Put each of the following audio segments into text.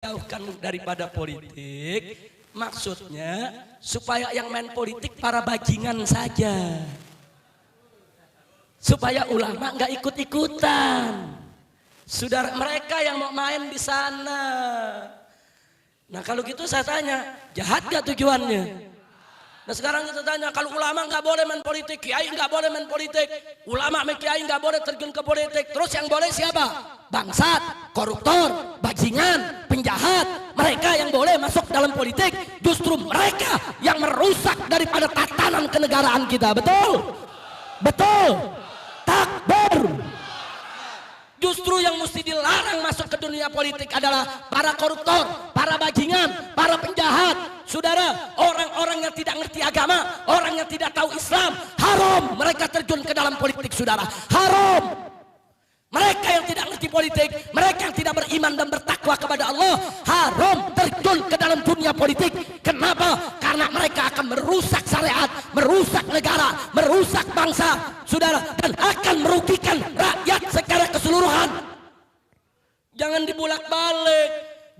jauhkan daripada politik, maksudnya supaya yang main politik para bajingan saja, supaya ulama nggak ikut-ikutan. Saudara mereka yang mau main di sana. Nah kalau gitu saya tanya, jahat gak tujuannya? Nah sekarang kita tanya, kalau ulama nggak boleh main politik, kiai nggak boleh main politik, ulama sama kiai nggak boleh terjun ke politik, terus yang boleh siapa? Bangsat, koruptor, bajingan, penjahat. Mereka yang boleh masuk dalam politik, justru mereka yang merusak daripada tatanan kenegaraan kita. Betul? Betul? Takbir. Justru yang mesti dilarang masuk ke dunia politik adalah para koruptor, para bajingan, para penjahat. Saudara, orang-orang yang tidak ngerti agama, orang yang tidak tahu Islam, haram mereka terjun ke dalam politik, saudara. Haram. Mereka yang tidak ngerti politik, mereka yang tidak beriman dan bertakwa kepada Allah, haram terjun ke dalam dunia politik. Kenapa? Karena mereka akan merusak syariat, merusak negara, merusak bangsa, saudara, dan akan merugikan rakyat secara keseluruhan. Jangan dibulak-balik.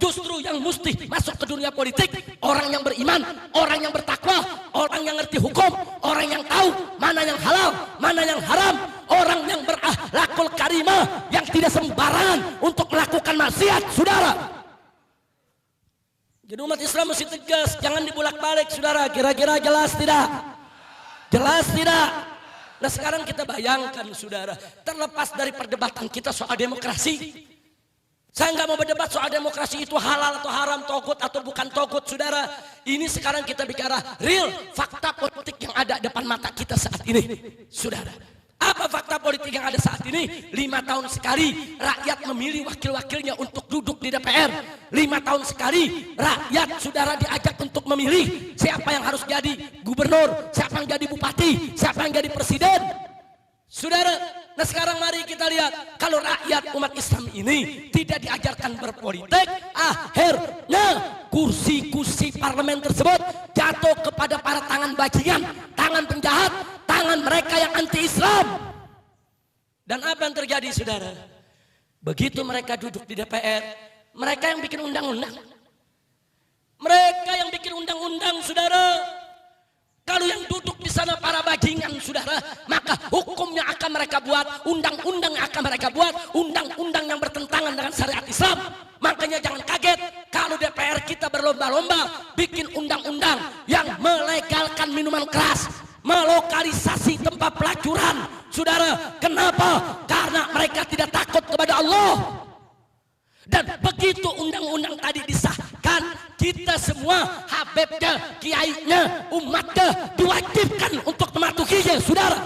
Justru yang mesti masuk ke dunia politik orang yang beriman, orang yang bertakwa, orang yang ngerti hukum, orang yang tahu mana yang halal, mana yang haram, orang yang berakhlakul karimah, yang tidak sembarangan untuk melakukan maksiat, saudara. Jadi umat Islam mesti tegas, jangan dibulak-balik, saudara. Kira-kira jelas tidak? Jelas tidak? Nah sekarang kita bayangkan, saudara, terlepas dari perdebatan kita soal demokrasi. Saya nggak mau berdebat soal demokrasi itu halal atau haram, togut atau bukan togut, saudara. Ini sekarang kita bicara real fakta politik yang ada depan mata kita saat ini, saudara. Apa fakta politik yang ada saat ini? 5 tahun sekali rakyat memilih wakil-wakilnya untuk duduk di DPR. 5 tahun sekali rakyat, saudara, diajak untuk memilih siapa yang harus jadi gubernur, siapa yang jadi bupati, siapa yang jadi presiden, saudara. Nah sekarang mari kita lihat, kalau rakyat umat Islam ini tidak diajarkan berpolitik, akhirnya kursi-kursi parlemen tersebut jatuh kepada para tangan bajingan, tangan penjahat, tangan mereka yang anti-Islam. Dan apa yang terjadi, saudara? Begitu mereka duduk di DPR, mereka yang bikin undang-undang. Mereka yang bikin undang-undang, saudara. Kalau yang duduk di sana para bajingan, saudara, maka hukumnya akan mereka buat, undang-undang akan mereka buat, undang-undang yang bertentangan dengan syariat Islam. Makanya jangan kaget kalau DPR kita berlomba-lomba bikin undang-undang yang melegalkan minuman keras, melokalisasi tempat pelacuran, saudara. Kenapa? Karena mereka tidak takut kepada Allah. Dan begitu undang-undang tadi disahkan, kita semua, habibnya, kiainya, umatnya diwajibkan untuk mematuhinya, saudara.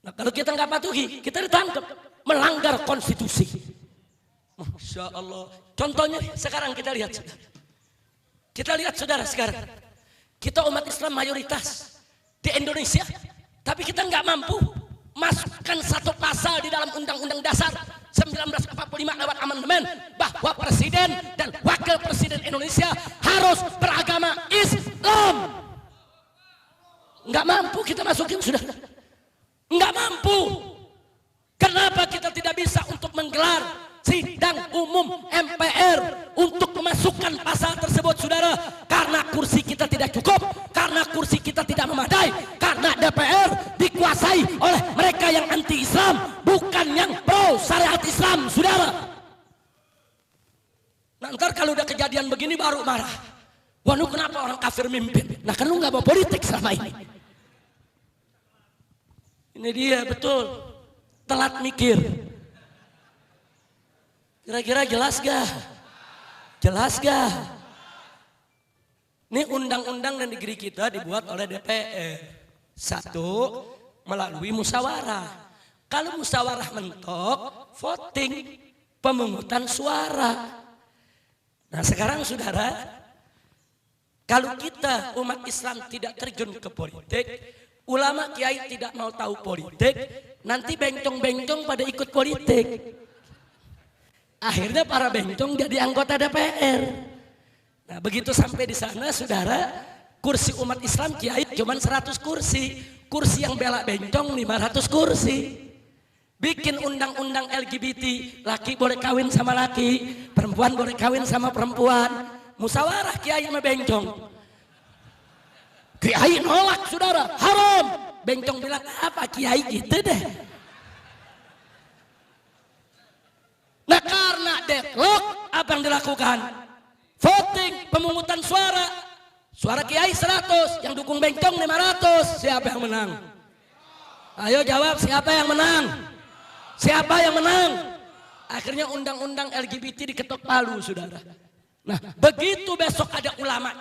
Nah kalau kita nggak patuhi, kita ditangkap melanggar konstitusi. Masya Allah. Contohnya sekarang kita lihat, saudara. Kita lihat, saudara, sekarang kita umat Islam mayoritas di Indonesia, tapi kita nggak mampu masukkan satu pasal di dalam Undang-Undang Dasar 1945 lewat amandemen bahwa presiden dan wakil presiden Indonesia harus beragama Islam. Nggak mampu kita masukin, sudah. Nggak mampu. Kenapa kita tidak bisa untuk menggelar sidang umum MPR untuk memasukkan pasal tersebut, saudara? Karena kursi kita tidak cukup, karena kursi kita tidak memadai, karena DPR dikuasai oleh mereka yang anti-Islam, bukan yang pro syariat Islam, saudara. Nah ntar kalau udah kejadian begini baru marah. Wah lu kenapa orang kafir mimpin? Nah kan lu gak mau politik selama ini. Ini dia, betul, telat mikir. Kira-kira jelas gak? Jelas gak? Ini undang-undang dan negeri kita dibuat oleh DPR. Satu, melalui musyawarah. Kalau musyawarah mentok, voting, pemungutan suara. Nah sekarang, saudara, kalau kita umat Islam tidak terjun ke politik, ulama kiai tidak mau tahu politik, nanti bencong-bencong pada ikut politik. Akhirnya para bencong jadi anggota DPR. Nah begitu sampai di sana, saudara, kursi umat Islam kiai cuma 100 kursi. Kursi yang bela bencong 500 kursi. bikin undang-undang LGBT, laki boleh kawin sama laki, perempuan boleh kawin sama perempuan. Musyawarah kiai sama bencong. Kiai nolak saudara, haram. Bencong bilang apa kiai gitu deh. Nah karena deadlock apa yang dilakukan? Voting, pemungutan suara. Suara kiai 100, yang dukung bencong 500. Siapa yang menang? Ayo jawab, siapa yang menang? Siapa yang menang? Akhirnya undang-undang LGBT diketok palu saudara. Nah begitu besok ada ulama